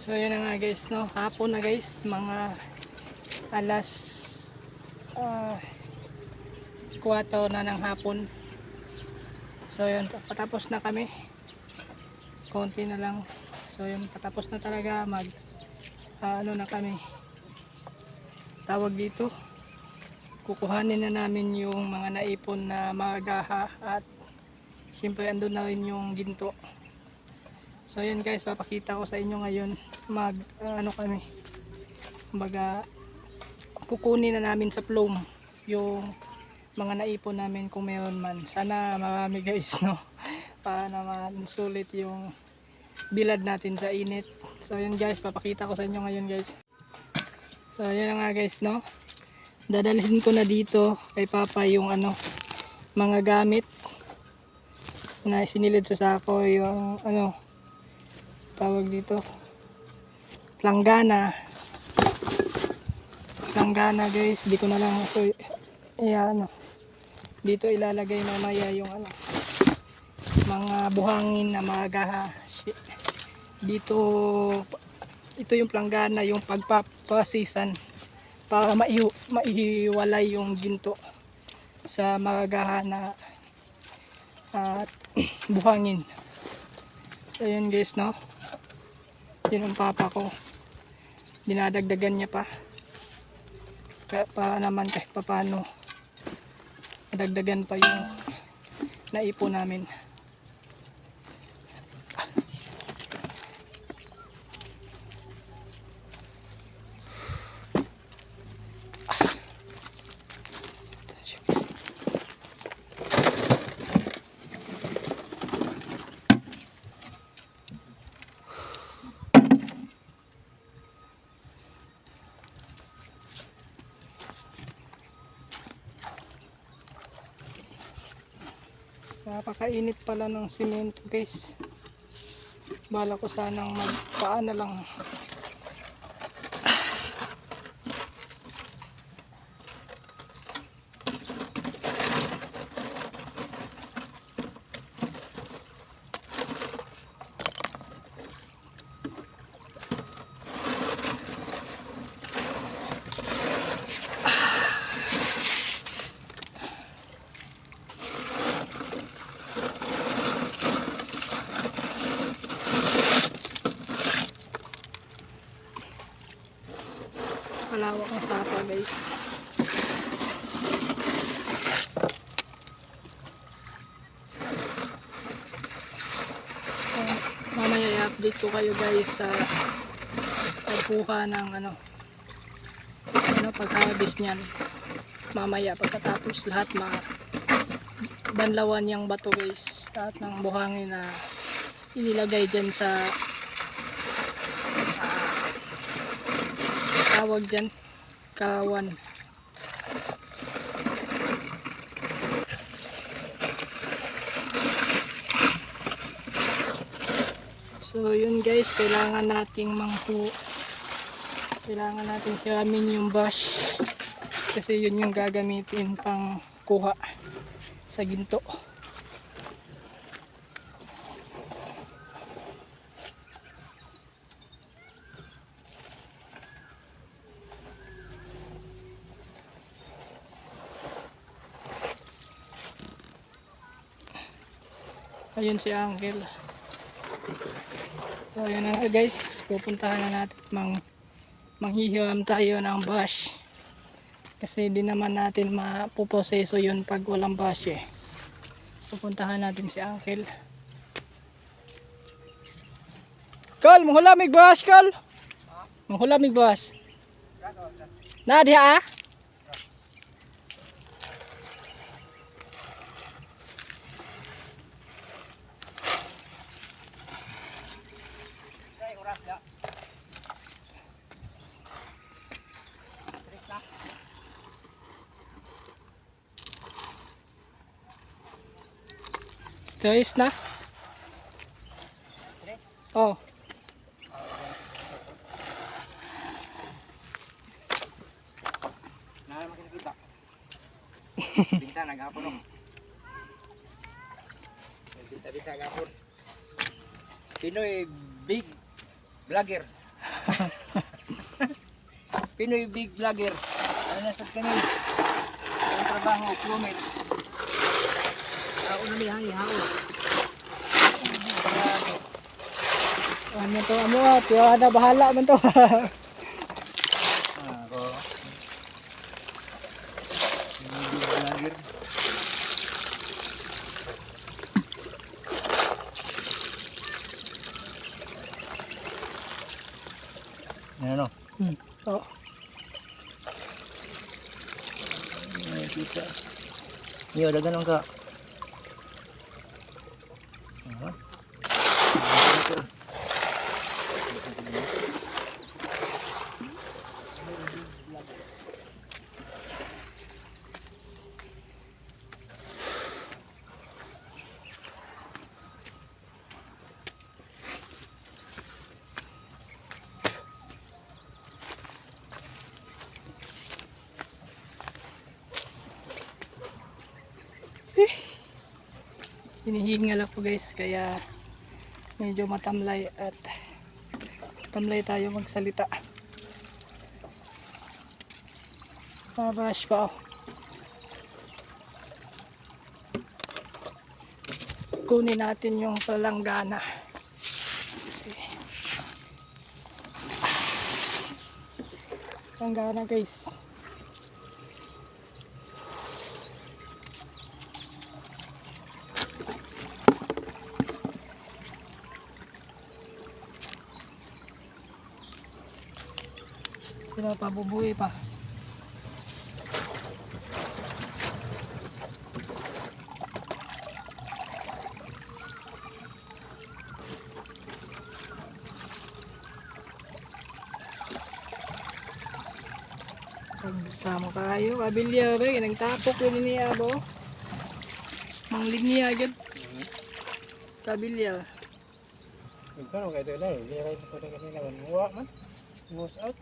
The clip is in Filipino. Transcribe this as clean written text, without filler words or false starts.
So yun na nga guys, no, hapon na guys, mga alas 4 na ng hapon. So yun, patapos na kami, konti na lang. So yun, patapos na talaga, ano na kami, tawag dito, kukuhanin na namin yung mga naipon na magaha at siyempre andun na rin yung ginto. So yun guys, papakita ko sa inyo ngayon ano kami, kumbaga kukunin na namin sa plume yung mga naipon namin kung meron man. Sana marami guys, no, para naman sulit yung bilad natin sa init. So yun guys, papakita ko sa inyo ngayon guys. So yun na nga guys, no, dadalhin ko na dito kay Papa yung ano, mga gamit na sinilid sa sako, yung ano, tawag dito, planggana guys. Di ko na lang ito ano, dito ilalagay mamaya yung ano, mga buhangin na magaha dito. Ito yung planggana, yung pagpaprasisan para maihiwalay yung ginto sa magaha na at buhangin. So yun guys, no, yun ang Papa ko, dinadagdagan niya pa para naman kahit papano madagdagan pa yung naipon namin. Napakainit pala ng simento guys. Bala ko sanang magpaan na lang. Malawak ang sapa guys. Mamaya i-update ko kayo guys sa pagkuha ng ano, pag-harvest niyan. Mamaya pagkatapos lahat banlawan yung bato guys, lahat ng buhangin na inilagay dyan sa tawag dyan, kawan. So yun guys, kailangan nating hiramin yung brush kasi yun yung gagamitin pang kuha sa ginto. Ayun si Uncle. So yun na guys, pupuntahan na natin manghihiram tayo ng brush kasi di naman natin mapuproseso yun pag walang brush eh. Pupuntahan natin si Uncle. Kal, manghulamig brush Kal. Manghulamig brush na diha ah. Guys na. Oh. Nah, makin kita. Bintang agapon no. Bintang agapon. Pinoy big vlogger. Pinoy big vlogger. Ano na sa kanil? Ang trabaho, plumit. Una niya, haon. Ano to, ano at, yung na bahala man to. Ako. Pinoy big vlogger. Ano? Oh. Kita. Yo, dagan ka. Aha. Hinihingal ako guys, kaya medyo matamlay at tamlay tayo magsalita. Rush pa ako. Kunin natin yung palanggana. Kasi palanggana guys. Sila pa, bubuhay pa. Pagsama kayo, kabilya ba? Nagtapok yun niya ba? Mang linya agad. Kabilya. Ikaw kayo ito lang. Hindi kayo ito kanila. Muwa man. Moves out.